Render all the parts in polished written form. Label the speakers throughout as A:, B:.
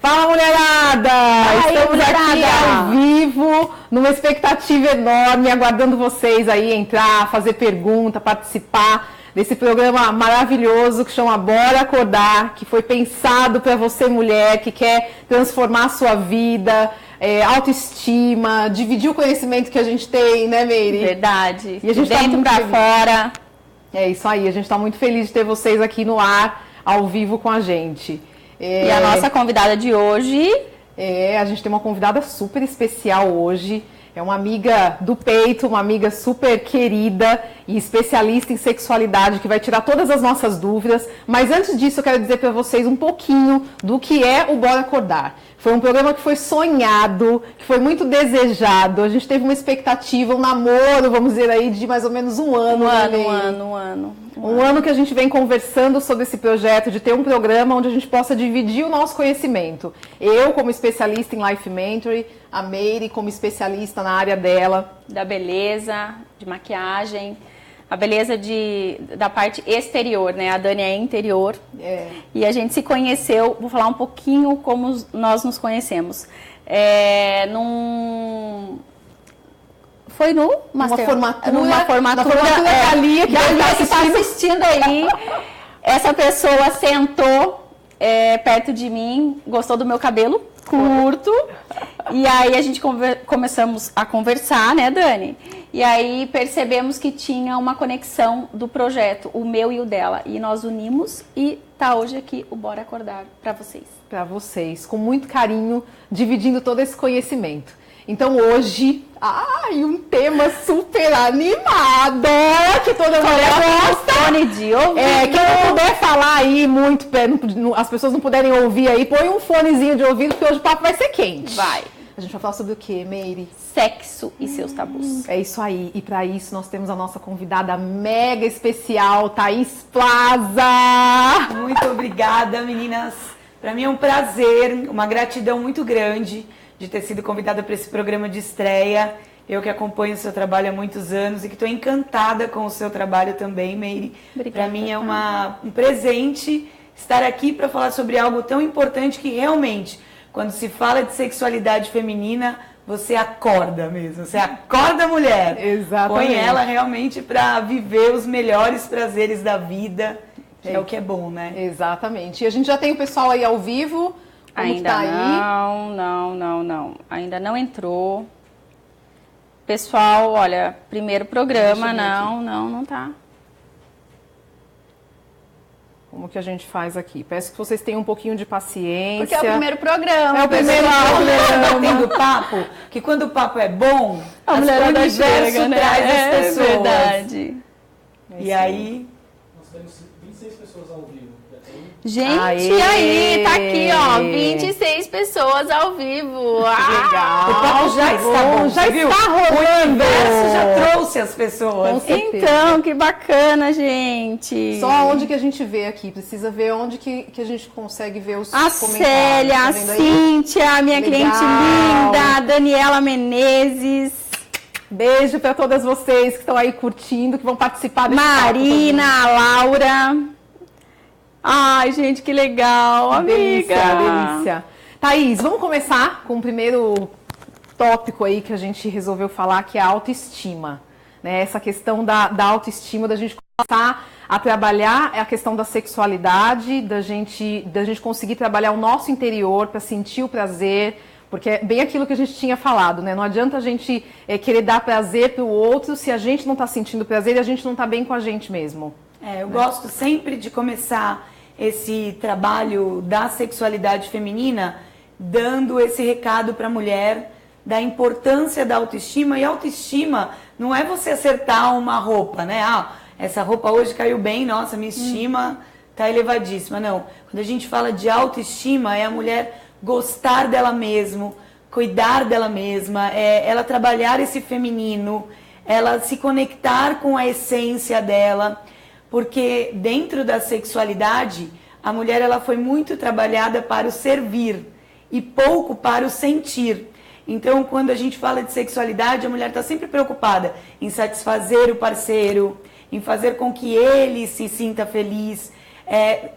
A: Fala, mulherada! Estamos aqui ao vivo, numa expectativa enorme, aguardando vocês aí entrar, fazer pergunta, participar desse programa maravilhoso que chama Bora Acordar, que foi pensado para você, mulher, que quer transformar a sua vida, autoestima, dividir o conhecimento que a gente tem, né, Meire?
B: Verdade.
A: E a gente
B: dentro para fora.
A: É isso aí, a gente está muito feliz de ter vocês aqui no ar, ao vivo com a gente.
B: E a nossa convidada de hoje...
A: A gente tem uma convidada super especial hoje. É uma amiga do peito, uma amiga super querida e especialista em sexualidade que vai tirar todas as nossas dúvidas. Mas antes disso, eu quero dizer para vocês um pouquinho do que é o Bora Acordar. Foi um programa que foi sonhado, que foi muito desejado. A gente teve uma expectativa, um namoro, vamos dizer aí, de mais ou menos um ano. Um ano que a gente vem conversando sobre esse projeto de ter um programa onde a gente possa dividir o nosso conhecimento. Eu, como especialista em Life Mentoring, a Meire, como especialista na área dela.
B: Da beleza, de maquiagem, a beleza da parte exterior, né? A Dani é interior. E a gente se conheceu, vou falar um pouquinho como nós nos conhecemos. Foi numa formatura
A: da Lia, que
B: está assistindo aí. Essa pessoa sentou perto de mim, gostou do meu cabelo curto. E aí a gente começamos a conversar, né, Dani? E aí percebemos que tinha uma conexão do projeto, o meu e o dela. E nós unimos e tá hoje aqui o Bora Acordar para vocês.
A: Para vocês, com muito carinho, dividindo todo esse conhecimento. Então hoje, um tema super animado, que toda mulher gosta.
B: Fone de ouvido.
A: Quem não puder falar aí muito, as pessoas não puderem ouvir aí, põe um fonezinho de ouvido, porque hoje o papo vai ser quente.
B: Vai.
A: A gente vai falar sobre o quê, Meire?
B: Sexo e seus tabus.
A: É isso aí. E para isso nós temos a nossa convidada mega especial, Thaís Plaza.
C: Muito obrigada, meninas. Para mim é um prazer, uma gratidão muito grande de ter sido convidada para esse programa de estreia. Eu que acompanho o seu trabalho há muitos anos e que estou encantada com o seu trabalho também, Meire. Para mim é um presente estar aqui para falar sobre algo tão importante que realmente, quando se fala de sexualidade feminina, você acorda mesmo. Você acorda a mulher.
A: Exatamente.
C: Põe ela realmente para viver os melhores prazeres da vida, que é o que é bom, né?
A: Exatamente. E a gente já tem o pessoal aí ao vivo. Como
B: ainda
A: tá
B: não. Ainda não entrou. Pessoal, olha, primeiro programa, não tá.
A: Como que a gente faz aqui? Peço que vocês tenham um pouquinho de paciência.
B: Porque é o primeiro programa.
A: É o primeiro programa.
C: Tendo papo, que quando o papo é bom,
B: o universo
C: chega, né? Traz as pessoas.
B: É verdade.
C: E aí...
D: Nós temos 26 pessoas ao vivo.
B: Gente, aí, tá aqui, ó, 26 pessoas ao vivo.
A: Legal.
C: O papo já está bom,
A: já
C: viu?
A: está rolando.
C: O universo já trouxe as pessoas.
B: Então, que bacana, gente.
A: Só onde que a gente vê aqui? Precisa ver onde que a gente consegue ver os
B: a
A: comentários.
B: Célia,
A: tá
B: a Cíntia, minha cliente linda, a Daniela Menezes.
A: Beijo para todas vocês que estão aí curtindo, que vão participar desse
B: Marina, a Laura. Ai, gente, que legal, amiga.
A: Delícia. Thaís, vamos começar com o primeiro tópico aí que a gente resolveu falar, que é a autoestima. Né? Essa questão da autoestima, da gente começar a trabalhar a questão da sexualidade, da gente conseguir trabalhar o nosso interior para sentir o prazer, porque é bem aquilo que a gente tinha falado, né? Não adianta a gente querer dar prazer para o outro se a gente não está sentindo prazer e a gente não está bem com a gente mesmo.
C: Eu gosto sempre de começar esse trabalho da sexualidade feminina dando esse recado para a mulher da importância da autoestima. E autoestima não é você acertar uma roupa, né? Essa roupa hoje caiu bem, nossa, minha estima tá elevadíssima. Não, quando a gente fala de autoestima, é a mulher gostar dela mesma, cuidar dela mesma, ela trabalhar esse feminino, ela se conectar com a essência dela. Porque dentro da sexualidade, a mulher ela foi muito trabalhada para o servir e pouco para o sentir. Então, quando a gente fala de sexualidade, a mulher está sempre preocupada em satisfazer o parceiro, em fazer com que ele se sinta feliz.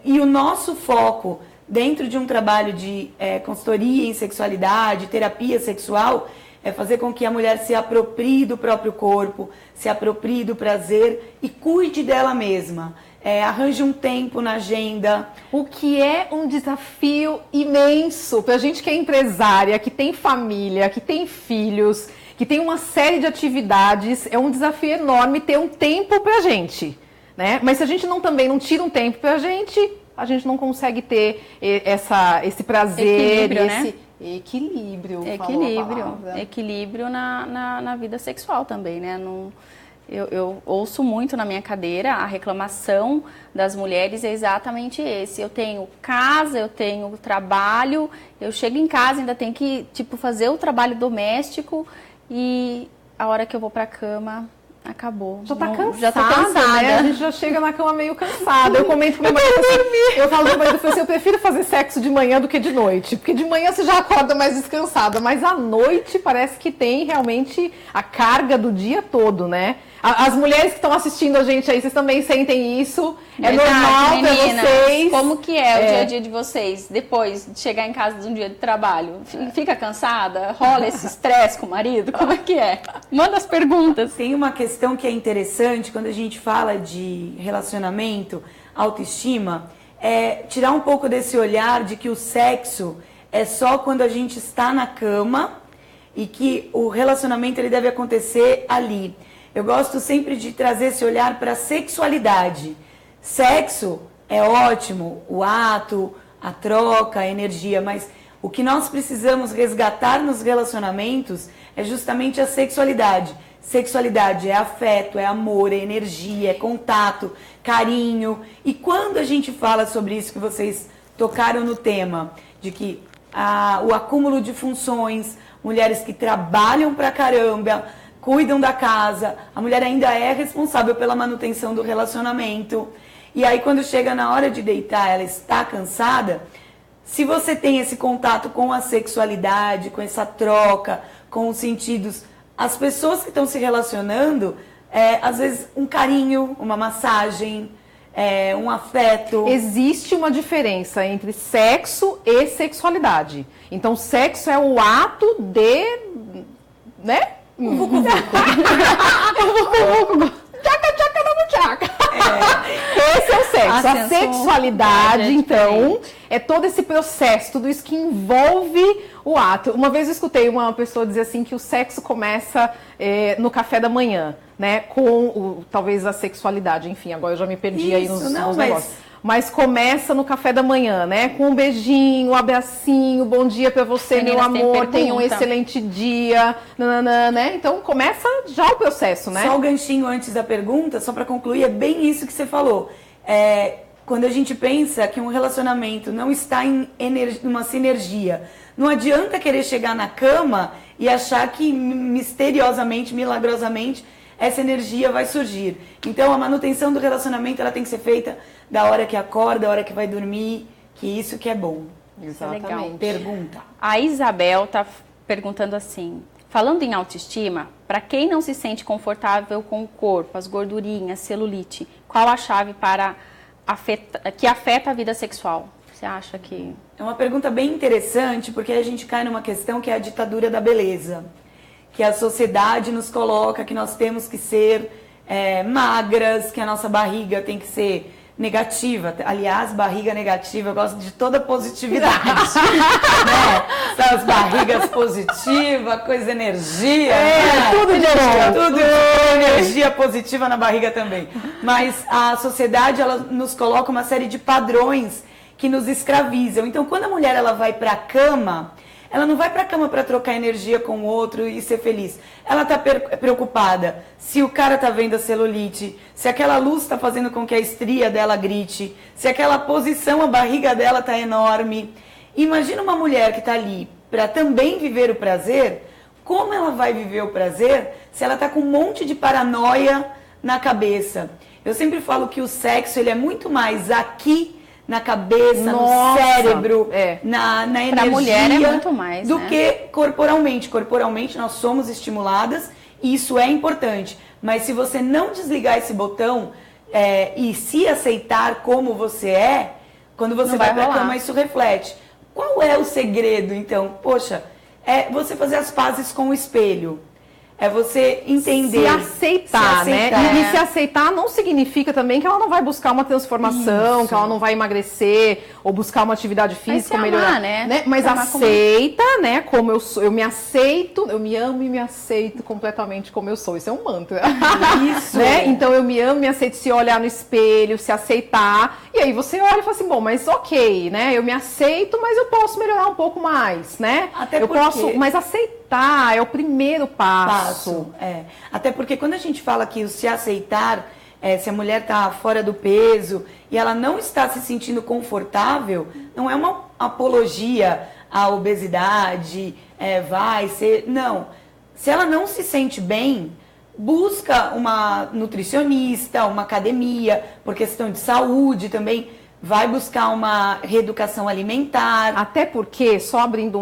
C: E o nosso foco dentro de um trabalho de consultoria em sexualidade, terapia sexual, é fazer com que a mulher se aproprie do próprio corpo, se aproprie do prazer e cuide dela mesma. Arranje um tempo na agenda.
A: O que é um desafio imenso para a gente que é empresária, que tem família, que tem filhos, que tem uma série de atividades. É um desafio enorme ter um tempo para a gente, né? Mas se a gente também não tira um tempo para a gente não consegue ter esse prazer,
B: equilíbrio, né?
A: Equilíbrio
B: na vida sexual também, né? Eu ouço muito na minha cadeira, a reclamação das mulheres é exatamente esse. Eu tenho casa, eu tenho trabalho, eu chego em casa, ainda tenho que fazer o trabalho doméstico e a hora que eu vou pra cama, acabou.
A: Já tá cansada,
B: já tô cansada,
A: né? A gente já chega na cama meio cansada. Eu comento com meu marido assim, eu falo pro meu marido assim, eu prefiro fazer sexo de manhã do que de noite. Porque de manhã você já acorda mais descansada, mas à noite parece que tem realmente a carga do dia todo, né? As mulheres que estão assistindo a gente aí, vocês também sentem isso? É normal pra vocês?
B: Como que é o dia a dia de vocês? Depois de chegar em casa de um dia de trabalho, fica cansada? Rola esse estresse com o marido? Como é que é? Manda as perguntas.
C: Tem uma questão que é interessante quando a gente fala de relacionamento, autoestima, tirar um pouco desse olhar de que o sexo é só quando a gente está na cama e que o relacionamento ele deve acontecer ali. Eu gosto sempre de trazer esse olhar para a sexualidade. Sexo é ótimo, o ato, a troca, a energia, mas o que nós precisamos resgatar nos relacionamentos é justamente a sexualidade. Sexualidade é afeto, é amor, é energia, é contato, carinho. E quando a gente fala sobre isso que vocês tocaram no tema, de que o acúmulo de funções, mulheres que trabalham pra caramba, cuidam da casa, a mulher ainda é responsável pela manutenção do relacionamento. E aí quando chega na hora de deitar, ela está cansada. Se você tem esse contato com a sexualidade, com essa troca, com os sentidos, as pessoas que estão se relacionando, às vezes um carinho, uma massagem, um afeto.
A: Existe uma diferença entre sexo e sexualidade. Então, sexo é o ato de, né? Esse é o sexo. A sexualidade, então, é todo esse processo, tudo isso que envolve o ato. Uma vez eu escutei uma pessoa dizer assim que o sexo começa no café da manhã, né? Com talvez a sexualidade, enfim, agora eu já me perdi aí nos negócios. Mas começa no café da manhã, né? Com um beijinho, um abracinho, bom dia pra você, meu amor, tenha um excelente dia, nananã, né? Então começa já o processo, né?
C: Só o ganchinho antes da pergunta, só pra concluir, é bem isso que você falou. Quando a gente pensa que um relacionamento não está em uma sinergia, não adianta querer chegar na cama e achar que misteriosamente, milagrosamente, essa energia vai surgir. Então a manutenção do relacionamento ela tem que ser feita da hora que acorda, da hora que vai dormir, que isso que é bom.
A: Exatamente.
B: Legal.
C: Pergunta.
B: A Isabel tá perguntando assim, falando em autoestima, para quem não se sente confortável com o corpo, as gordurinhas, celulite, qual a chave para que afeta a vida sexual? Você acha que...
C: É uma pergunta bem interessante, porque a gente cai numa questão que é a ditadura da beleza. Que a sociedade nos coloca que nós temos que ser magras, que a nossa barriga tem que ser negativa. Aliás, barriga negativa, eu gosto de toda positividade. Né? Essas barrigas positivas, coisa energia.
A: Tudo de bom.
C: Tudo energia positiva na barriga também. Mas a sociedade ela nos coloca uma série de padrões que nos escravizam. Então, quando a mulher ela vai para a cama... Ela não vai para a cama para trocar energia com o outro e ser feliz. Ela está preocupada se o cara está vendo a celulite, se aquela luz está fazendo com que a estria dela grite, se aquela posição, a barriga dela está enorme. Imagina uma mulher que está ali para também viver o prazer. Como ela vai viver o prazer se ela está com um monte de paranoia na cabeça? Eu sempre falo que o sexo ele é muito mais aqui na cabeça, no cérebro, na energia,
B: pra mulher é muito mais,
C: do que corporalmente. Corporalmente nós somos estimuladas e isso é importante. Mas se você não desligar esse botão e se aceitar como você é, Quando você
B: Não
C: vai
B: vai
C: pra
B: rolar.
C: cama, isso reflete. Qual é o segredo, então? Poxa, é você fazer as pazes com o espelho. É você entender.
A: Se aceitar,
C: Se
A: né?
C: aceitar.
A: E se aceitar não significa também que ela não vai buscar uma transformação, que ela não vai emagrecer ou buscar uma atividade física,
B: se
A: melhorar,
B: amar, né?
A: Mas
B: Se amar como-
A: aceita, né? Como eu sou, eu me aceito, eu me amo e me aceito completamente como eu sou. Isso é um mantra.
C: Isso.
A: Né? Então eu me amo, me aceito, se olhar no espelho, se aceitar. E aí você olha e fala assim, bom, mas ok, né? Eu me aceito, mas eu posso melhorar um pouco mais, né?
C: Até
A: eu
C: porque-
A: posso, mas aceitar é o primeiro passo.
C: É. Até porque quando a gente fala que o se aceitar, se a mulher está fora do peso e ela não está se sentindo confortável, não é uma apologia à obesidade, vai ser. Não. Se ela não se sente bem, busca uma nutricionista, uma academia, por questão de saúde também. Vai buscar uma reeducação alimentar.
A: Até porque, só abrindo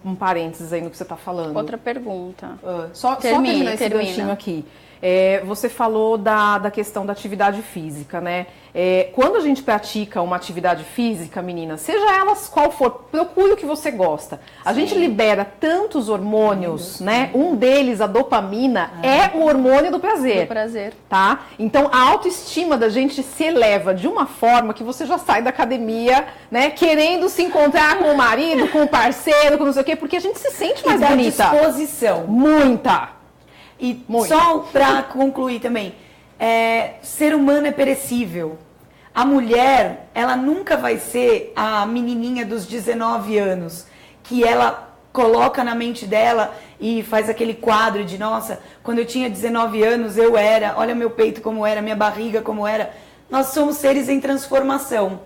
A: um parênteses aí no que você está falando.
B: Outra pergunta.
A: Só
B: Termina,
A: terminar esse
B: termina.
A: ganchinho aqui. Você falou da questão da atividade física, né? Quando a gente pratica uma atividade física, meninas, seja elas qual for, procure o que você gosta. A gente libera tantos hormônios, né? Um deles, a dopamina, é o hormônio do prazer.
B: Do prazer.
A: Tá? Então a autoestima da gente se eleva de uma forma que você já sai da academia, né? Querendo se encontrar com o marido, com o parceiro, com não sei o quê, porque a gente se sente mais
C: e da
A: bonita.
C: disposição.
A: Muita.
C: E
A: Muito.
C: só para concluir também, ser humano é perecível. A mulher, ela nunca vai ser a menininha dos 19 anos, que ela coloca na mente dela e faz aquele quadro de, nossa, quando eu tinha 19 anos eu era, olha meu peito como era, minha barriga como era. Nós somos seres em transformação.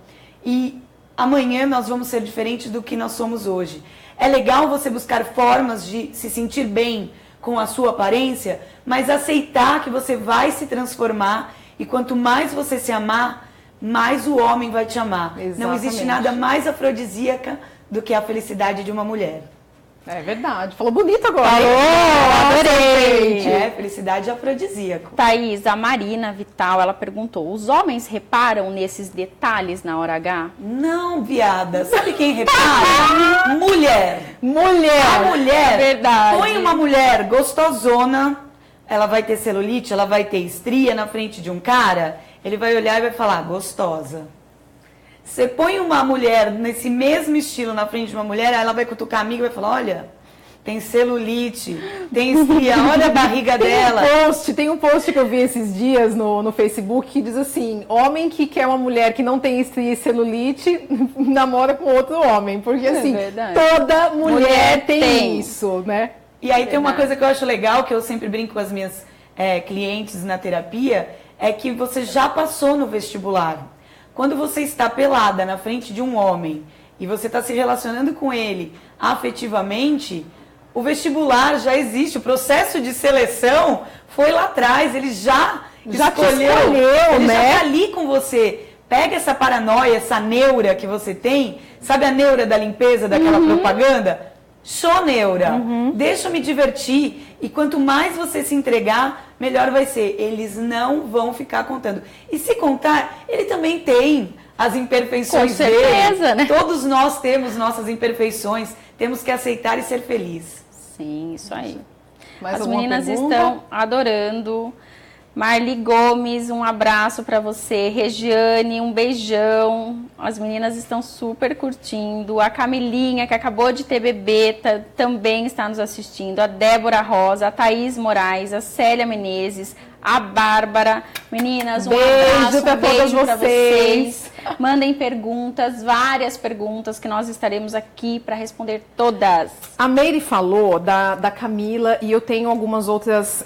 C: E amanhã nós vamos ser diferentes do que nós somos hoje. É legal você buscar formas de se sentir bem com a sua aparência, mas aceitar que você vai se transformar e quanto mais você se amar, mais o homem vai te amar.
A: Exatamente.
C: Não existe nada mais afrodisíaca do que a felicidade de uma mulher.
A: É verdade. Falou bonito agora.
B: Adorei!
C: Felicidade afrodisíaco.
B: Thaís, a Marina Vital, ela perguntou, os homens reparam nesses detalhes na hora H?
C: Não, viada. Sabe quem repara? Mulher.
A: Mulher.
C: A mulher,
B: Verdade.
C: põe uma mulher gostosona, ela vai ter celulite, ela vai ter estria na frente de um cara, ele vai olhar e vai falar, gostosa. Você põe uma mulher nesse mesmo estilo na frente de uma mulher, aí ela vai cutucar a amiga e vai falar, olha, tem celulite, tem estria, olha a barriga dela.
A: Tem um post que eu vi esses dias no Facebook que diz assim, homem que quer uma mulher que não tem estria e celulite, namora com outro homem. Porque assim,
B: verdade.
A: toda mulher tem
B: tem.
A: isso, né?
C: E aí tem uma
B: Verdade.
C: coisa que eu acho legal, que eu sempre brinco com as minhas clientes na terapia, é que você já passou no vestibular. Quando você está pelada na frente de um homem e você está se relacionando com ele afetivamente, o vestibular já existe, o processo de seleção foi lá atrás, ele já
A: te
C: escolheu,
A: né?
C: ele já está ali com você. Pega essa paranoia, essa neura que você tem, sabe a neura da limpeza daquela propaganda? Show neura, deixa eu me divertir e quanto mais você se entregar, melhor vai ser. Eles não vão ficar contando. E se contar, ele também tem as imperfeições
B: Com certeza,
C: dele.
B: né?
C: Todos nós temos nossas imperfeições, temos que aceitar e ser feliz.
B: Sim, isso aí.
A: Mais
B: As
A: alguma
B: meninas
A: pergunta?
B: estão adorando. Marli Gomes, um abraço para você. Regiane, um beijão. As meninas estão super curtindo. A Camilinha, que acabou de ter bebê, também está nos assistindo. A Débora Rosa, a Thaís Moraes, a Célia Menezes, a Bárbara. Meninas, um
A: Beijo
B: abraço,
A: pra
B: um beijo
A: todas
B: para
A: vocês.
B: vocês. Mandem perguntas, várias perguntas, que nós estaremos aqui para responder todas.
A: A Meire falou da Camila e eu tenho algumas outras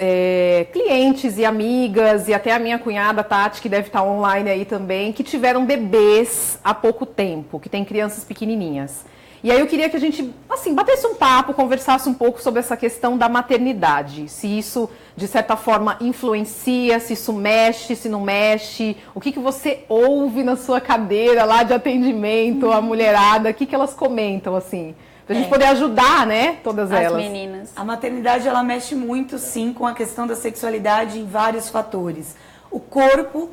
A: clientes e amigas e até a minha cunhada Tati, que deve estar online aí também, que tiveram bebês há pouco tempo, que tem crianças pequenininhas. E aí eu queria que a gente, assim, batesse um papo, conversasse um pouco sobre essa questão da maternidade. Se isso, de certa forma, influencia, se isso mexe, se não mexe. O que você ouve na sua cadeira lá de atendimento, a mulherada, o que elas comentam, assim? Pra gente poder ajudar, né, todas
B: As
A: elas.
B: meninas.
C: A maternidade, ela mexe muito, sim, com a questão da sexualidade em vários fatores. O corpo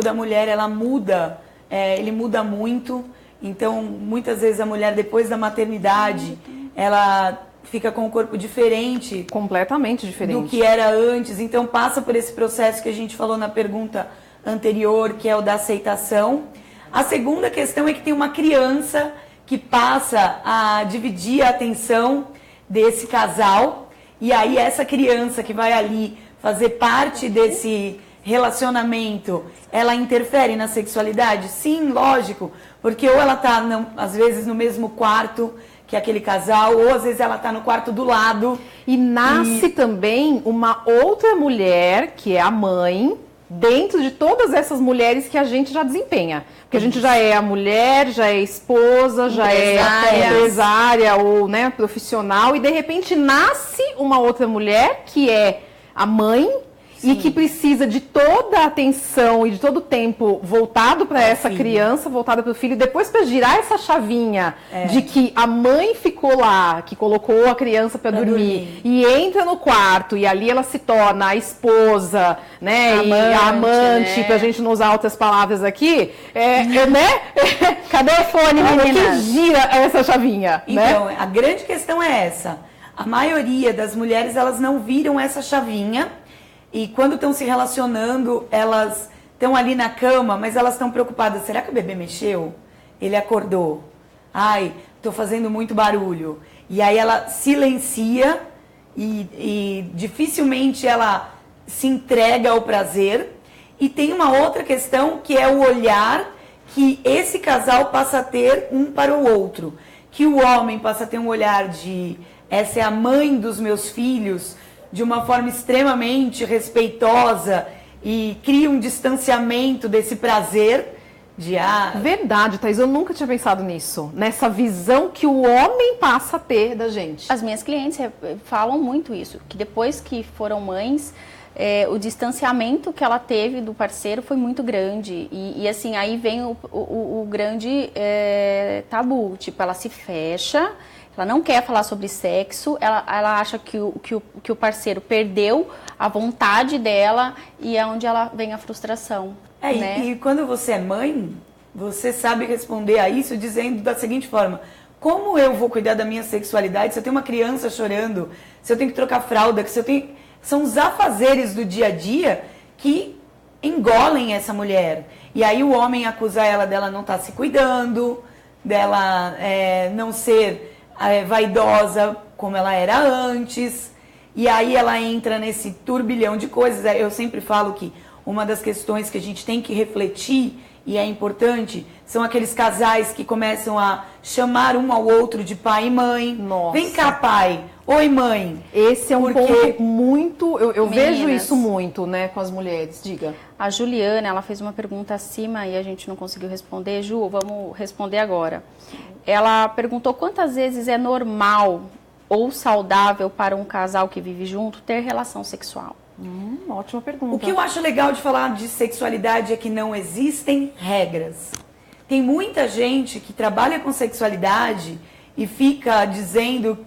C: da mulher, ela muda ele muda muito. Então, muitas vezes a mulher, depois da maternidade, ela fica com um corpo diferente.
A: Completamente diferente.
C: Do que era antes. Então, passa por esse processo que a gente falou na pergunta anterior, que é o da aceitação. A segunda questão é que tem uma criança que passa a dividir a atenção desse casal. E aí, essa criança que vai ali fazer parte desse relacionamento, ela interfere na sexualidade? Sim, lógico. Porque ou ela está, às vezes, no mesmo quarto que aquele casal, ou às vezes ela está no quarto do lado.
A: E nasce também uma outra mulher, que é a mãe, dentro de todas essas mulheres que a gente já desempenha. Porque a gente já é a mulher, já é esposa, já é empresária ou, né, profissional, e de repente nasce uma outra mulher, que é a mãe, e que precisa de toda a atenção e de todo o tempo voltado para essa criança, voltado para o filho, depois para girar essa chavinha de que a mãe ficou lá, que colocou a criança para dormir, e entra no quarto, e ali ela se torna a esposa, né, e a amante, né? Pra gente não usar outras palavras aqui, né? Cadê o fone, menina? Que gira essa chavinha,
C: então,
A: né?
C: A grande questão é essa. A maioria das mulheres, elas não viram essa chavinha. E quando estão se relacionando, elas estão ali na cama, mas elas estão preocupadas. Será que o bebê mexeu? Ele acordou. Ai, estou fazendo muito barulho. E aí ela silencia e dificilmente ela se entrega ao prazer. E tem uma outra questão que é o olhar que esse casal passa a ter um para o outro. Que o homem passa a ter um olhar de essa é a mãe dos meus filhos, de uma forma extremamente respeitosa e cria um distanciamento desse prazer de...
A: Verdade, Thaís, eu nunca tinha pensado nisso, nessa visão que o homem passa a ter da gente.
B: As minhas clientes falam muito isso, que depois que foram mães, o distanciamento que ela teve do parceiro foi muito grande. E assim, aí vem o grande tabu, tipo, ela se fecha... Ela não quer falar sobre sexo, ela acha que o parceiro perdeu a vontade dela e é onde ela vem a frustração. Né?
C: E quando você é mãe, você sabe responder a isso dizendo da seguinte forma: como eu vou cuidar da minha sexualidade se eu tenho uma criança chorando, se eu tenho que trocar fralda, são os afazeres do dia a dia que engolem essa mulher. E aí o homem acusa ela dela não estar se cuidando, dela não ser... vaidosa como ela era antes, e aí ela entra nesse turbilhão de coisas. Eu sempre falo que uma das questões que a gente tem que refletir, e é importante, são aqueles casais que começam a chamar um ao outro de pai e mãe.
A: Nossa.
C: Vem cá, pai. Oi, mãe.
A: Esse é um ponto muito... Eu vejo isso muito, né, com as mulheres. Diga.
B: A Juliana, ela fez uma pergunta acima e a gente não conseguiu responder. Ju, vamos responder agora. Ela perguntou quantas vezes é normal ou saudável para um casal que vive junto ter relação sexual.
A: Ótima pergunta.
C: O que eu acho legal de falar de sexualidade é que não existem regras. Tem muita gente que trabalha com sexualidade e fica dizendo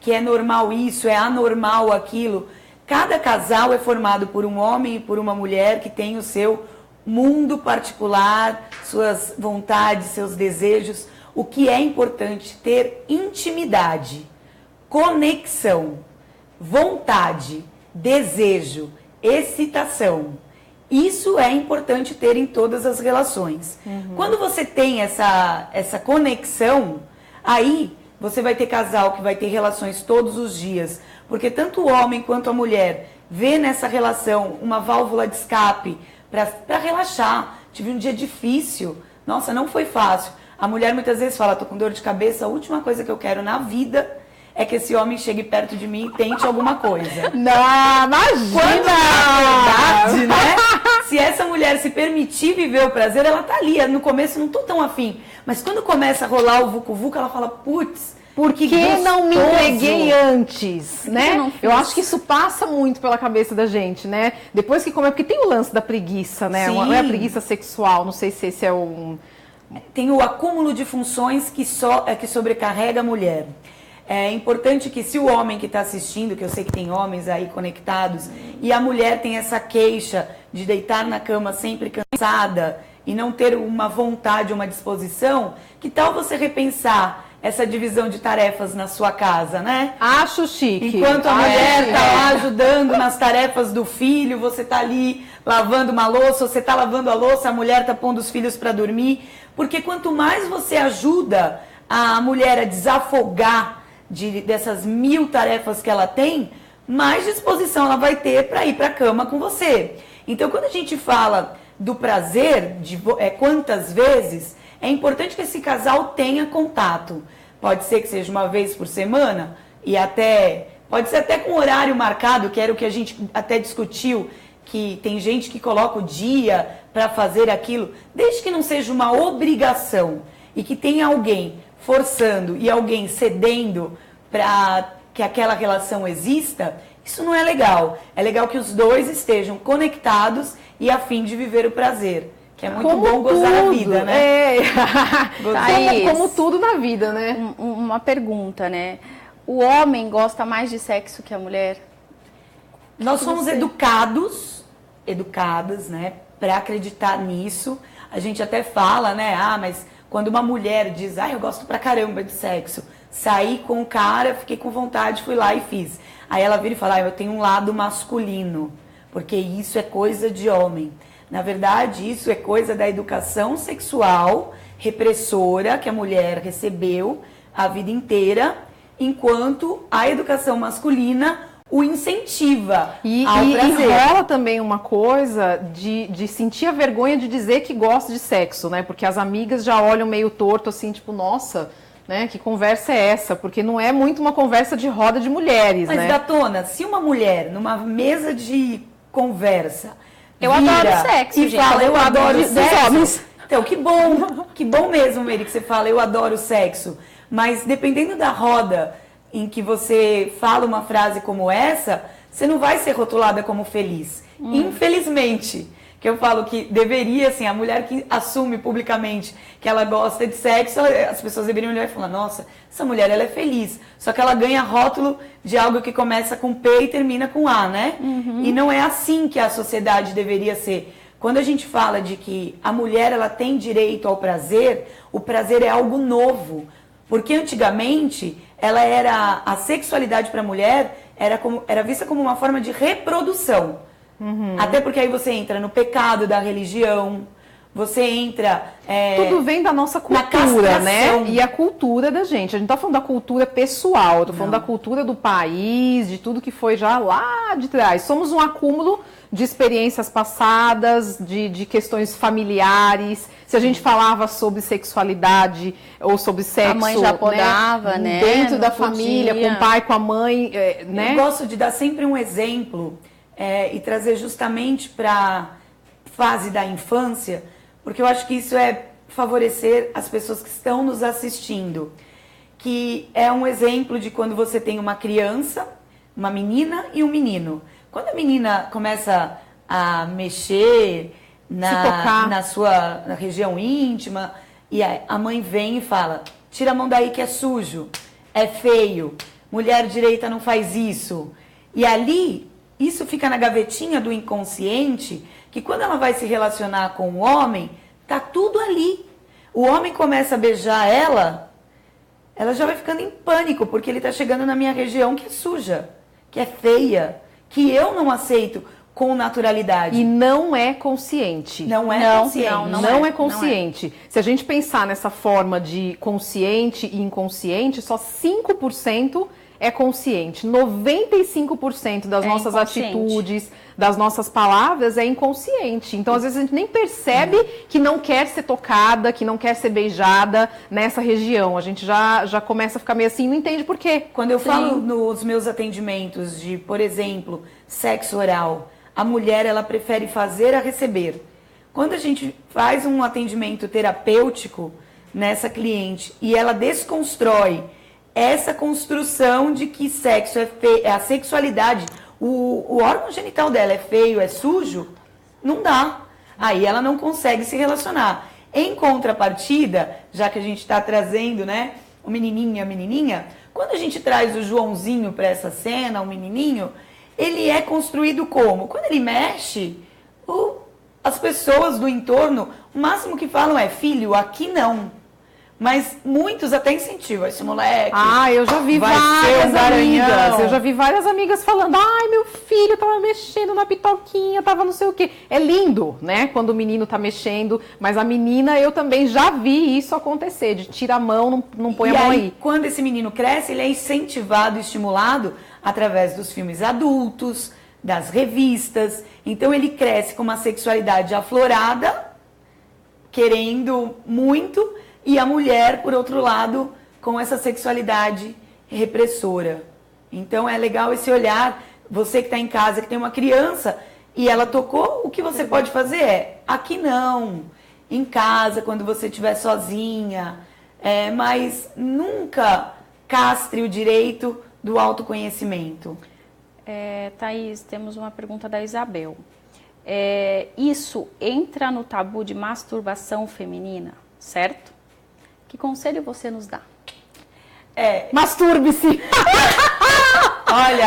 C: que é normal isso, é anormal aquilo. Cada casal é formado por um homem e por uma mulher que tem o seu mundo particular, suas vontades, seus desejos. O que é importante ter intimidade, conexão, vontade, desejo, excitação. Isso é importante ter em todas as relações. Quando você tem essa conexão, aí você vai ter casal que vai ter relações todos os dias. Porque tanto o homem quanto a mulher vê nessa relação uma válvula de escape para relaxar. Tive um dia difícil, nossa, não foi fácil. A mulher muitas vezes fala, tô com dor de cabeça, a última coisa que eu quero na vida é que esse homem chegue perto de mim e tente alguma coisa.
A: Não, imagina!
C: Quando, na verdade, né? Se essa mulher se permitir viver o prazer, ela tá ali. No começo não tô tão afim. Mas quando começa a rolar o vucu-vucu, ela fala, putz,
A: por que não me entreguei antes, né? Eu acho que isso passa muito pela cabeça da gente, né? Depois que porque tem o lance da preguiça, né?
C: Sim.
A: Não é a preguiça sexual, não sei se esse é um...
C: Tem o acúmulo de funções que sobrecarrega a mulher. É importante que se o homem que está assistindo, que eu sei que tem homens aí conectados, e a mulher tem essa queixa de deitar na cama sempre cansada e não ter uma vontade, uma disposição, que tal você repensar essa divisão de tarefas na sua casa, né?
A: Acho chique.
C: Enquanto a mulher tá lá ajudando nas tarefas do filho, você tá ali lavando uma louça, você tá lavando a louça, a mulher tá pondo os filhos para dormir. Porque quanto mais você ajuda a mulher a desafogar dessas 1000 tarefas que ela tem, mais disposição ela vai ter para ir para a cama com você. Então, quando a gente fala do prazer, quantas vezes, é importante que esse casal tenha contato. Pode ser que seja uma vez por semana, pode ser até com horário marcado, que era o que a gente até discutiu, que tem gente que coloca o dia para fazer aquilo, desde que não seja uma obrigação e que tenha alguém forçando e alguém cedendo para que aquela relação exista, isso não é legal. É legal que os dois estejam conectados e a fim de viver o prazer. Que é muito bom gozar a vida, né?
A: Como tudo na vida, né?
B: Uma pergunta, né? O homem gosta mais de sexo que a mulher?
C: Nós somos educadas, né? Para acreditar nisso. A gente até fala, né? Mas quando uma mulher diz, eu gosto pra caramba de sexo, saí com o cara, fiquei com vontade, fui lá e fiz. Aí ela vira e fala, eu tenho um lado masculino, porque isso é coisa de homem. Na verdade, isso é coisa da educação sexual repressora que a mulher recebeu a vida inteira, enquanto a educação masculina o incentiva ao prazer.
A: E rola também uma coisa de sentir a vergonha de dizer que gosta de sexo, né? Porque as amigas já olham meio torto, assim, tipo, nossa, né? Que conversa é essa? Porque não é muito uma conversa de roda de mulheres,
C: né?
A: Mas,
C: gatona, se uma mulher, numa mesa de conversa,
B: eu adoro sexo,
C: e
B: gente.
C: fala, eu adoro sexo.
B: Homens.
C: Então, que bom mesmo, Mary, que você fala, eu adoro sexo. Mas dependendo da roda em que você fala uma frase como essa, você não vai ser rotulada como feliz. Infelizmente. Que eu falo que deveria, assim, a mulher que assume publicamente que ela gosta de sexo, as pessoas deveriam olhar e falar, nossa, essa mulher, ela é feliz. Só que ela ganha rótulo de algo que começa com P e termina com A, né? E não é assim que a sociedade deveria ser. Quando a gente fala de que a mulher, ela tem direito ao prazer, o prazer é algo novo. Porque antigamente, a sexualidade para a mulher era vista como uma forma de reprodução. Até porque aí você entra no pecado da religião, você entra...
A: tudo vem da nossa cultura, né? E a cultura da gente. A gente não tá falando da cultura pessoal, eu tô falando da cultura do país, de tudo que foi já lá de trás. Somos um acúmulo de experiências passadas, de questões familiares. Se a gente falava sobre sexualidade ou sobre sexo... A
B: mãe já podava, né?
A: Dentro da família, com o pai, com a mãe, né?
C: Eu gosto de dar sempre um exemplo... e trazer justamente para a fase da infância, porque eu acho que isso é favorecer as pessoas que estão nos assistindo, que é um exemplo de quando você tem uma criança, uma menina e um menino. Quando a menina começa a mexer na sua região íntima, e a mãe vem e fala, tira a mão daí que é sujo, é feio, mulher direita não faz isso. E ali... Isso fica na gavetinha do inconsciente, que quando ela vai se relacionar com o homem, tá tudo ali. O homem começa a beijar ela já vai ficando em pânico, porque ele tá chegando na minha região que é suja, que é feia, que eu não aceito com naturalidade.
A: E não é consciente.
C: Não é consciente.
A: Não é consciente. Se a gente pensar nessa forma de consciente e inconsciente, só 5% é consciente. 95% das nossas atitudes, das nossas palavras é inconsciente. Então, às vezes, a gente nem percebe que não quer ser tocada, que não quer ser beijada nessa região. A gente já começa a ficar meio assim, não entende por quê.
C: Quando eu falo nos meus atendimentos de, por exemplo, sexo oral, a mulher, ela prefere fazer a receber. Quando a gente faz um atendimento terapêutico nessa cliente e ela desconstrói essa construção de que sexo é feio, a sexualidade, o órgão genital dela é feio, é sujo, não dá. Aí ela não consegue se relacionar. Em contrapartida, já que a gente está trazendo, né, o menininho e a menininha, quando a gente traz o Joãozinho para essa cena, o menininho, ele é construído como? Quando ele mexe, as pessoas do entorno O máximo que falam é, filho, aqui não. Mas muitos até incentivam esse moleque.
A: Eu já vi
C: vai ser um
A: várias amigas.
C: garanhão.
A: Eu já vi várias amigas falando: ai, meu filho tava mexendo na pitoquinha, tava não sei o quê. É lindo, né? Quando o menino tá mexendo. Mas a menina, eu também já vi isso acontecer: de tira a mão, não põe a mão aí.
C: Quando esse menino cresce, ele é incentivado e estimulado através dos filmes adultos, das revistas. Então ele cresce com uma sexualidade aflorada, querendo muito. E a mulher, por outro lado, com essa sexualidade repressora. Então é legal esse olhar, você que está em casa, que tem uma criança, e ela tocou, o que você pode fazer é, aqui não, em casa, quando você estiver sozinha, mas nunca castre o direito do autoconhecimento.
B: Thaís, temos uma pergunta da Isabel. Isso entra no tabu de masturbação feminina, certo? Que conselho você nos dá?
A: Masturbe-se!
C: Olha,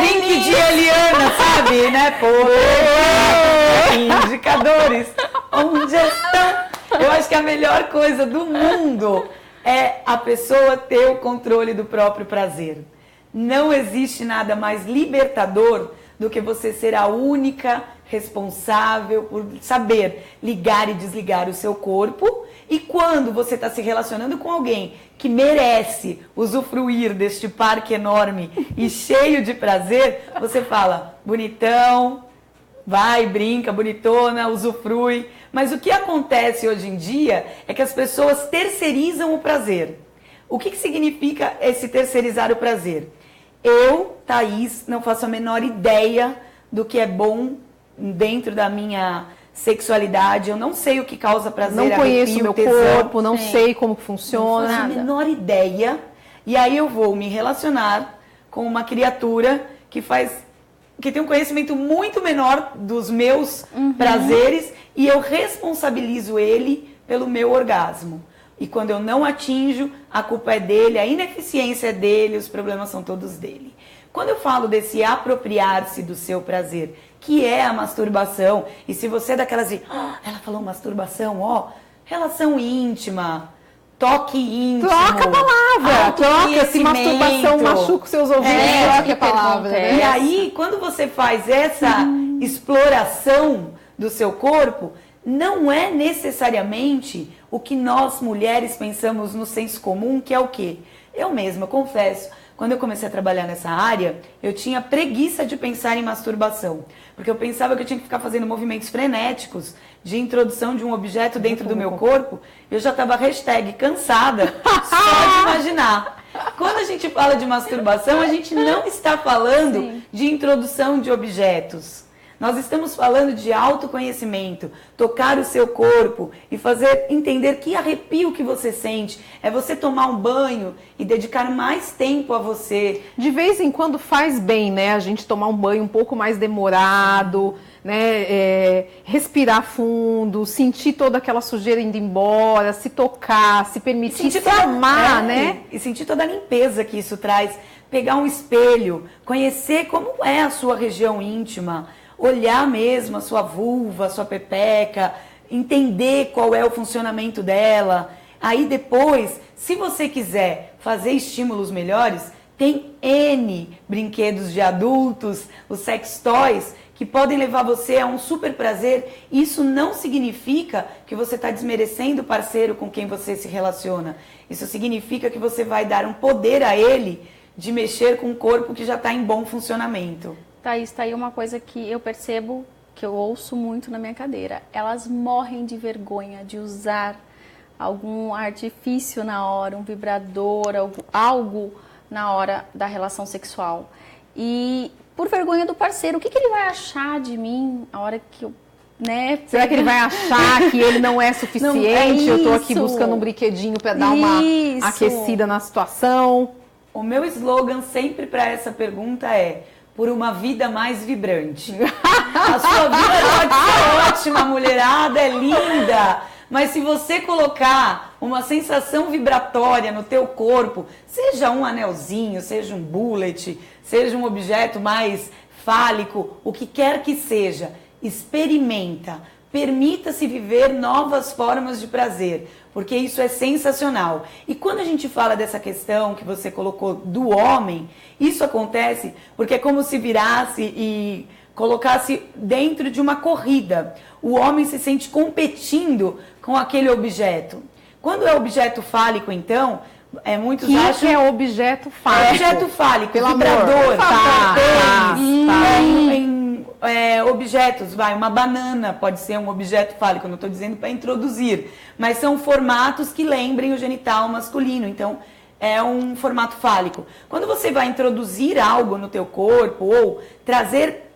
C: brinque de Eliana, sabe, né? Indicadores, onde estão? Eu acho que a melhor coisa do mundo é a pessoa ter o controle do próprio prazer. Não existe nada mais libertador do que você ser a única responsável por saber ligar e desligar o seu corpo. E quando você está se relacionando com alguém que merece usufruir deste parque enorme e cheio de prazer, você fala, bonitão, vai, brinca, bonitona, usufrui. Mas o que acontece hoje em dia é que as pessoas terceirizam o prazer. O que significa esse terceirizar o prazer? Eu, Thaís, não faço a menor ideia do que é bom dentro da minha sexualidade, eu não sei o que causa prazer,
A: não conheço
C: arrepio,
A: meu
C: tesão,
A: corpo, não sei como funciona.
C: Não faço a menor ideia. E aí eu vou me relacionar com uma criatura que tem um conhecimento muito menor dos meus prazeres e eu responsabilizo ele pelo meu orgasmo. E quando eu não atinjo, a culpa é dele, a ineficiência é dele, os problemas são todos dele. Quando eu falo desse apropriar-se do seu prazer, que é a masturbação, e se você é daquelas de, ela falou masturbação, relação íntima, toque íntimo.
A: Troca a palavra, troca, se masturbação machuca os seus ouvidos, troca a palavra. Né?
C: E aí, quando você faz essa exploração do seu corpo, não é necessariamente o que nós mulheres pensamos no senso comum, que é o quê? Eu mesma, confesso, quando eu comecei a trabalhar nessa área, eu tinha preguiça de pensar em masturbação. Porque eu pensava que eu tinha que ficar fazendo movimentos frenéticos de introdução de um objeto dentro do meu corpo. Eu já estava cansada só de imaginar. Quando a gente fala de masturbação, a gente não está falando de introdução de objetos. Nós estamos falando de autoconhecimento, tocar o seu corpo e fazer entender que arrepio que você sente. É você tomar um banho e dedicar mais tempo a você.
A: De vez em quando faz bem, né? A gente tomar um banho um pouco mais demorado, né? Respirar fundo, sentir toda aquela sujeira indo embora, se tocar, se permitir se amar, né?
C: E sentir toda a limpeza que isso traz. Pegar um espelho, conhecer como é a sua região íntima, olhar mesmo a sua vulva, a sua pepeca, entender qual é o funcionamento dela. Aí depois, se você quiser fazer estímulos melhores, tem N brinquedos de adultos, os sex toys, que podem levar você a um super prazer. Isso não significa que você está desmerecendo o parceiro com quem você se relaciona. Isso significa que você vai dar um poder a ele de mexer com um corpo que já está em bom funcionamento.
B: Thaís, tá aí uma coisa que eu percebo, que eu ouço muito na minha cadeira. Elas morrem de vergonha de usar algum artifício na hora, um vibrador, algo na hora da relação sexual. E por vergonha do parceiro, o que ele vai achar de mim a hora que eu... Né,
A: será que ele vai achar que ele não é suficiente? Não, é eu tô aqui buscando um brinquedinho para dar uma aquecida na situação.
C: O meu slogan sempre para essa pergunta é: por uma vida mais vibrante. A sua vida pode ser ótima, mulherada, é linda, mas se você colocar uma sensação vibratória no teu corpo, seja um anelzinho, seja um bullet, seja um objeto mais fálico, o que quer que seja, experimenta, permita-se viver novas formas de prazer, porque isso é sensacional. E quando a gente fala dessa questão que você colocou do homem, isso acontece porque é como se virasse e colocasse dentro de uma corrida. O homem se sente competindo com aquele objeto. Quando é objeto fálico, então, muitos acham...
A: que é objeto fálico?
C: Objeto fálico,
A: pelo
C: vibrador,
A: tá.
C: objetos, uma banana pode ser um objeto fálico, não estou dizendo para introduzir, mas são formatos que lembrem o genital masculino, então é um formato fálico. Quando você vai introduzir algo no teu corpo ou trazer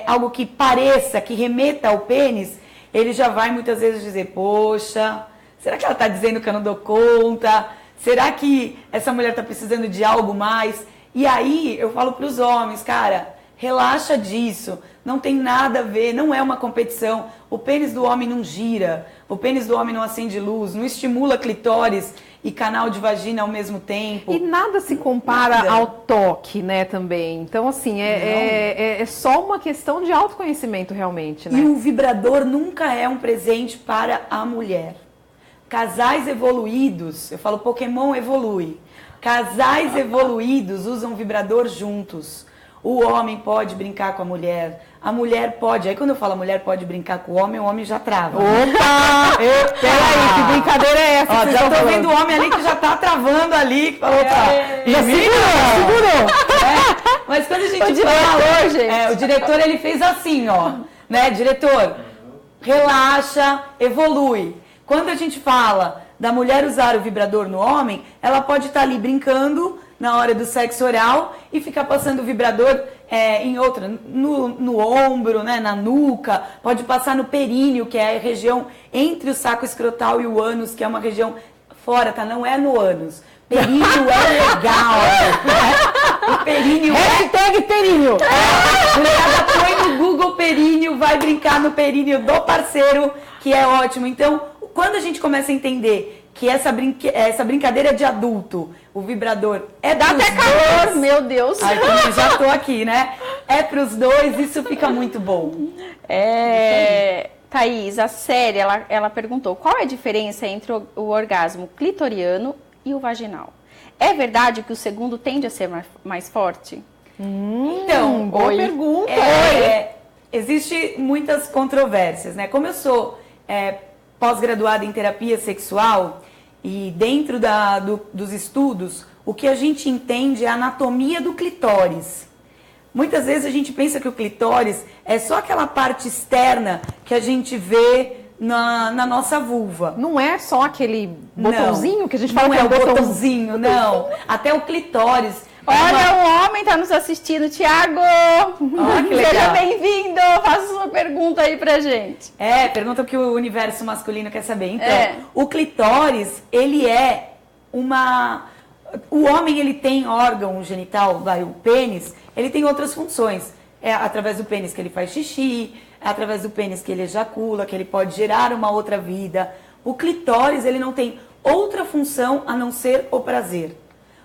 C: algo que pareça, que remeta ao pênis, ele já vai muitas vezes dizer, poxa, será que ela está dizendo que eu não dou conta? Será que essa mulher está precisando de algo mais? E aí eu falo para os homens, cara, relaxa disso, não tem nada a ver, não é uma competição. O pênis do homem não gira, o pênis do homem não acende luz, não estimula clitóris e canal de vagina ao mesmo tempo.
A: E nada se compara ao toque, né, também. Então, assim, é só uma questão de autoconhecimento, realmente, né?
C: E o vibrador nunca é um presente para a mulher. Casais evoluídos, eu falo Pokémon evolui. Casais evoluídos usam vibrador juntos. O homem pode brincar com a mulher pode. Aí quando eu falo a mulher pode brincar com o homem já trava.
A: Opa! Peraí, que brincadeira é essa?
C: Ó, já tô vendo o homem ali que já tá travando ali. Que falou,
A: já segurou.
C: Mas quando a gente fala... o diretor, ele fez assim, ó. Né, diretor? Relaxa, evolui. Quando a gente fala da mulher usar o vibrador no homem, ela pode estar ali brincando na hora do sexo oral e ficar passando o vibrador em outra, no ombro, né, na nuca, pode passar no períneo, que é a região entre o saco escrotal e o ânus, que é uma região fora, tá? Não é no ânus. Períneo é legal. Né? O períneo
A: Hashtag períneo.
C: Põe no Google períneo, vai brincar no períneo do parceiro, que é ótimo. Então, quando a gente começa a entender que essa brincadeira é de adulto, o vibrador é
B: dá até calor, meu Deus.
C: Ai, eu já tô aqui, né? É pros dois, isso fica muito bom.
B: Thaís, a Série, ela perguntou, qual é a diferença entre o orgasmo clitoriano e o vaginal? É verdade que o segundo tende a ser mais forte?
C: Então,
A: boa pergunta.
C: Existe muitas controvérsias, né? Como eu sou pós-graduada em terapia sexual e dentro dos estudos, o que a gente entende é a anatomia do clitóris. Muitas vezes a gente pensa que o clitóris é só aquela parte externa que a gente vê na nossa vulva.
A: Não é só aquele botãozinho que a gente fala
C: não
A: que
C: é
A: o
C: botãozinho, não. Até o clitóris.
B: Olha, o homem tá nos assistindo, Thiago!
C: Que legal.
B: Seja bem-vindo! Faça sua pergunta aí pra gente.
C: Pergunta o que o universo masculino quer saber. Então, o clitóris, ele é uma... O homem, ele tem órgão genital, o pênis, ele tem outras funções. É através do pênis que ele faz xixi, é através do pênis que ele ejacula, que ele pode gerar uma outra vida. O clitóris, ele não tem outra função a não ser o prazer.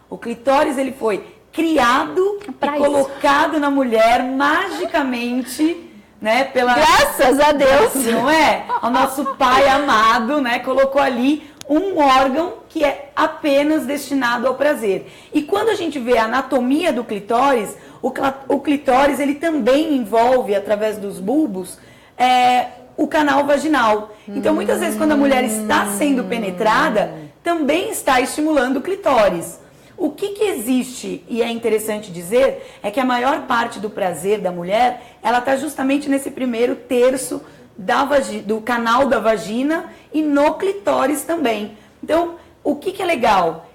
C: O clitóris, ele foi criado e colocado na mulher magicamente, né?
B: Graças a Deus!
C: Não é? O nosso pai amado, né? Colocou ali um órgão que é apenas destinado ao prazer. E quando a gente vê a anatomia do clitóris, o clitóris, ele também envolve, através dos bulbos, o canal vaginal. Então, muitas vezes, quando a mulher está sendo penetrada, também está estimulando o clitóris. O que existe, e é interessante dizer, é que a maior parte do prazer da mulher, ela está justamente nesse primeiro terço do canal da vagina e no clitóris também. Então, o que é legal?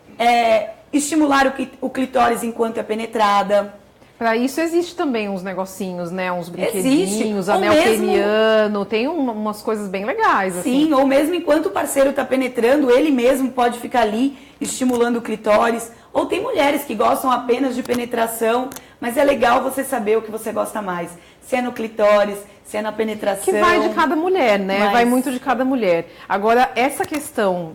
C: Estimular o clitóris enquanto é penetrada.
A: Para isso existe também uns negocinhos, né? Uns brinquedinhos, anel peniano, tem umas coisas bem legais. Assim.
C: Sim, ou mesmo enquanto o parceiro está penetrando, ele mesmo pode ficar ali estimulando o clitóris. Ou tem mulheres que gostam apenas de penetração, mas é legal você saber o que você gosta mais. Se é no clitóris, se é na penetração.
A: Que vai de cada mulher, né? Vai muito de cada mulher. Agora, essa questão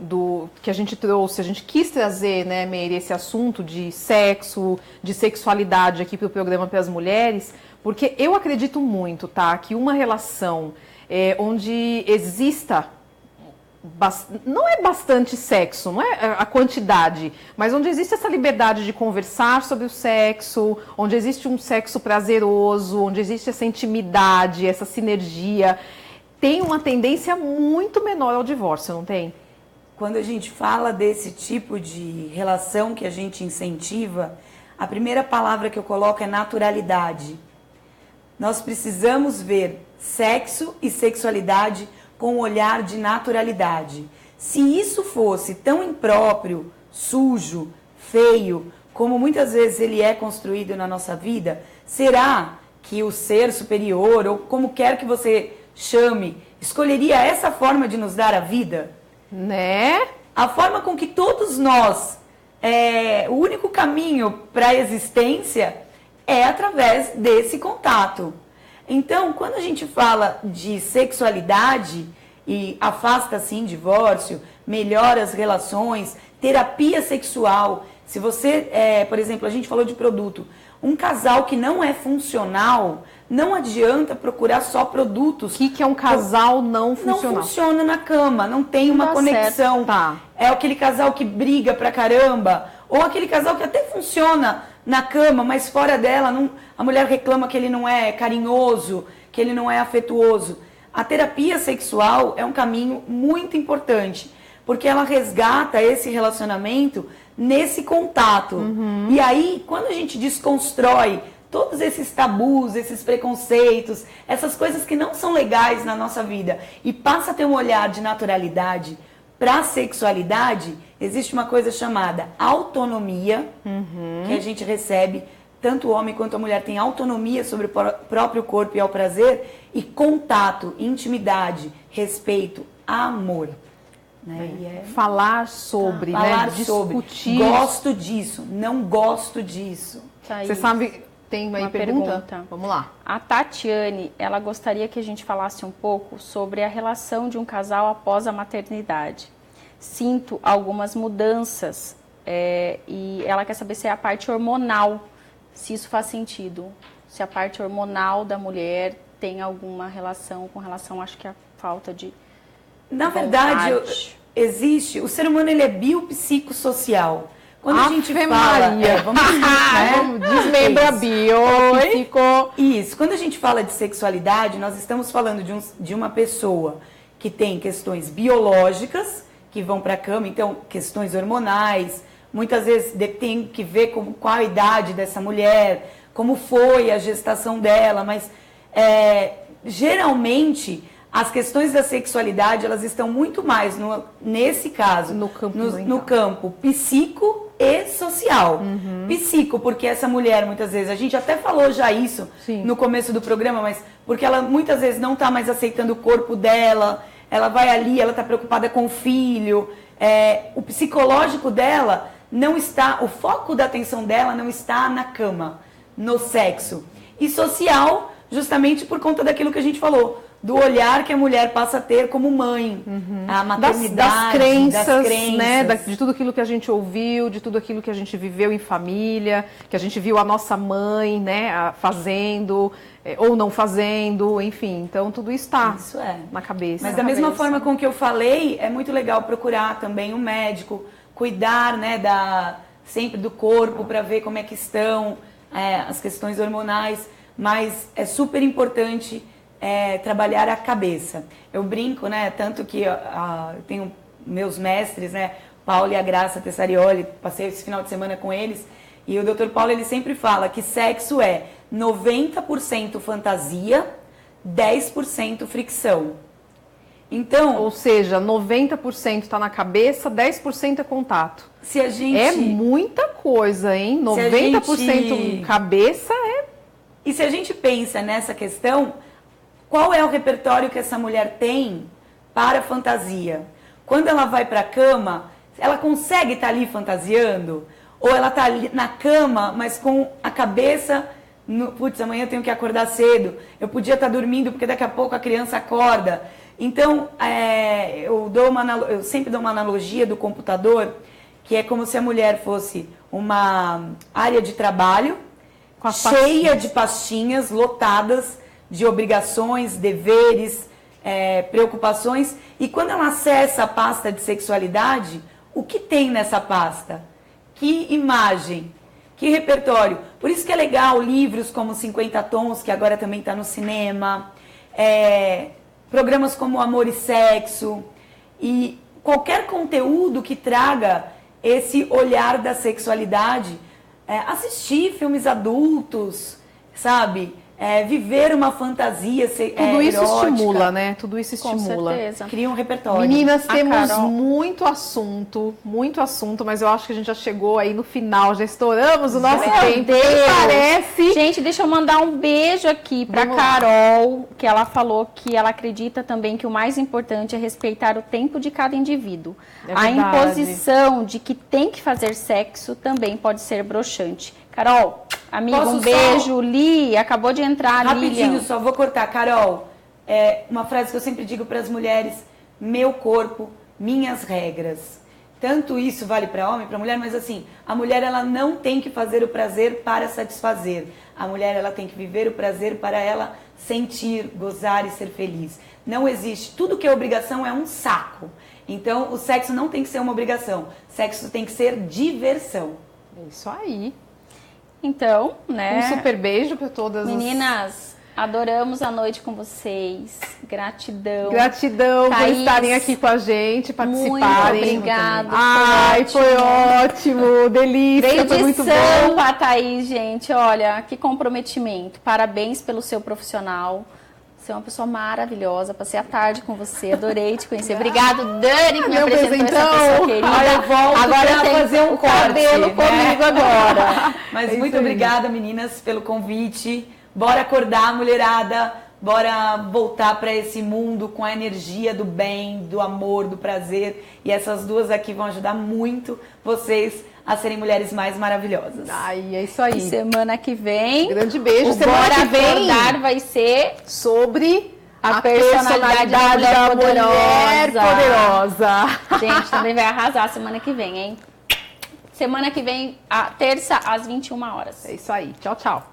A: que a gente trouxe, a gente quis trazer, né, Meire, esse assunto de sexo, de sexualidade aqui para o programa para as mulheres, porque eu acredito muito, tá? Que uma relação onde exista, não é bastante sexo, não é a quantidade, mas onde existe essa liberdade de conversar sobre o sexo, onde existe um sexo prazeroso, onde existe essa intimidade, essa sinergia, tem uma tendência muito menor ao divórcio, não tem?
C: Quando a gente fala desse tipo de relação que a gente incentiva, a primeira palavra que eu coloco é naturalidade. Nós precisamos ver sexo e sexualidade com um olhar de naturalidade. Se isso fosse tão impróprio, sujo, feio, como muitas vezes ele é construído na nossa vida, será que o ser superior, ou como quer que você chame, escolheria essa forma de nos dar a vida?
A: Né?
C: A forma com que todos nós, o único caminho para a existência é através desse contato. Então, quando a gente fala de sexualidade e afasta, sim, divórcio, melhora as relações, terapia sexual. Se você, por exemplo, a gente falou de produto. Um casal que não é funcional, não adianta procurar só produtos.
A: O que é um casal não funcional?
C: Não funciona na cama, não tem uma conexão.
A: Tá.
C: É aquele casal que briga pra caramba, ou aquele casal que até funciona na cama, mas fora dela, a mulher reclama que ele não é carinhoso, que ele não é afetuoso. A terapia sexual é um caminho muito importante, porque ela resgata esse relacionamento nesse contato. Uhum. E aí, quando a gente desconstrói todos esses tabus, esses preconceitos, essas coisas que não são legais na nossa vida, e passa a ter um olhar de naturalidade para a sexualidade, existe uma coisa chamada autonomia, que a gente recebe, tanto o homem quanto a mulher tem autonomia sobre o próprio corpo e ao prazer, e contato, intimidade, respeito, amor. Né?
A: Falar sobre,
C: falar
A: né?
C: sobre.
A: Discutir.
C: Gosto disso, não gosto disso.
A: Você sabe, tem aí
B: uma
A: pergunta? Vamos lá.
B: A Tatiane, ela gostaria que a gente falasse um pouco sobre a relação de um casal após a maternidade. Sinto algumas mudanças e ela quer saber se é a parte hormonal, se isso faz sentido. Se a parte hormonal da mulher tem alguma relação com relação, acho que a falta de
C: Na verdade, existe, o ser humano ele é biopsicossocial. Quando a gente fala,
A: vamos desmembra bio,
C: Isso. Quando a gente fala de sexualidade, nós estamos falando de uma pessoa que tem questões biológicas que vão para a cama, então questões hormonais, muitas vezes tem que ver com qual a idade dessa mulher, como foi a gestação dela, mas geralmente as questões da sexualidade elas estão muito mais nesse caso no campo psico e social. Psico, porque essa mulher muitas vezes, a gente até falou já isso no começo do programa, mas porque ela muitas vezes não está mais aceitando o corpo dela, ela vai ali, ela está preocupada com o filho, o psicológico dela não está, o foco da atenção dela não está na cama, no sexo. E social, justamente por conta daquilo que a gente falou, do olhar que a mulher passa a ter como mãe, a maternidade,
A: das crenças. Né? De tudo aquilo que a gente ouviu, de tudo aquilo que a gente viveu em família, que a gente viu a nossa mãe, né, fazendo ou não fazendo, enfim. Então, tudo está na cabeça.
C: Mas da mesma forma com que eu falei, é muito legal procurar também um médico, cuidar, né, sempre do corpo para ver como é que estão as questões hormonais, mas é super importante trabalhar a cabeça. Eu brinco, né? Tanto que eu tenho meus mestres, né? Paulo e a Graça Tessarioli, passei esse final de semana com eles, e o Dr. Paulo ele sempre fala que sexo é 90% fantasia, 10% fricção. Então,
A: ou seja, 90% está na cabeça, 10% é contato.
C: Se a gente
A: é muita coisa, hein? 90% cabeça
C: E se a gente pensa nessa questão, qual é o repertório que essa mulher tem para fantasia? Quando ela vai para a cama, ela consegue estar ali fantasiando? Ou ela está ali na cama, mas com a cabeça putz, amanhã eu tenho que acordar cedo, eu podia estar dormindo porque daqui a pouco a criança acorda. Então, eu sempre dou uma analogia do computador, que é como se a mulher fosse uma área de trabalho, cheia de pastinhas, lotadas de obrigações, deveres, preocupações. E quando ela acessa a pasta de sexualidade, o que tem nessa pasta? Que imagem? Que repertório? Por isso que é legal livros como 50 Tons, que agora também está no cinema, programas como Amor e Sexo, e qualquer conteúdo que traga esse olhar da sexualidade, assistir filmes adultos, sabe? Viver uma fantasia
A: Tudo isso
C: erótica.
A: estimula, né? Tudo isso estimula.
B: Com certeza.
C: Cria um repertório.
A: Meninas,
B: A
A: temos
B: Carol.
A: muito assunto, mas eu acho que a gente já chegou aí no final, já estouramos o nosso
B: Meu
A: tempo.
B: Deus.
A: Parece.
B: Gente, deixa eu mandar um beijo aqui pra
A: Vamos lá.
B: Carol, que ela falou que ela acredita também que o mais importante é respeitar o tempo de cada indivíduo.
A: É
B: A
A: verdade.
B: imposição de que tem que fazer sexo também pode ser broxante. Carol, amiga,
C: Posso
B: um
C: só-
B: beijo. Li, acabou de entrar,
C: Rapidinho,
B: Lilian.
C: só vou cortar. Carol, uma frase que eu sempre digo para as mulheres: meu corpo, minhas regras. Tanto isso vale para homem, para mulher, mas assim, a mulher ela não tem que fazer o prazer para satisfazer. A mulher ela tem que viver o prazer para ela sentir, gozar e ser feliz. Não existe. Tudo que é obrigação é um saco. Então, o sexo não tem que ser uma obrigação. Sexo tem que ser diversão.
A: É isso aí.
B: Então, né?
A: Um super beijo para todas
B: Meninas, adoramos a noite com vocês. Gratidão.
A: Gratidão por
B: Thaís,
A: estarem aqui com a gente, participarem.
B: Muito obrigada.
A: Ai, foi ótimo. Delícia,
B: Veio
A: foi
B: de
A: muito bom.
B: Sampa, Thaís, gente. Olha, que comprometimento. Parabéns pelo seu profissional. Você é uma pessoa maravilhosa. Passei a tarde com você. Adorei te conhecer. Obrigado, Dani, que me
A: Meu
B: apresentou essa
A: presentão.
B: pessoa querida.
C: Aí eu volto
B: Agora
C: pra
B: tem
C: fazer um
B: o cabelo
C: corte, né?
B: comigo agora.
C: Mas
A: É isso
C: muito
A: aí.
C: obrigada, meninas, pelo convite. Bora acordar, mulherada. Bora voltar para esse mundo com a energia do bem, do amor, do prazer. E essas duas aqui vão ajudar muito vocês a serem mulheres mais maravilhosas.
A: Ai, é isso
B: E
A: aí.
B: semana que vem,
A: Grande beijo.
B: o
A: Semana
B: Bora
A: que vem
B: Acordar vai ser
A: sobre
B: a personalidade da mulher
A: poderosa.
B: Gente, também vai arrasar semana que vem, hein? Semana que vem, a terça, às 21 horas.
A: É isso aí. Tchau, tchau.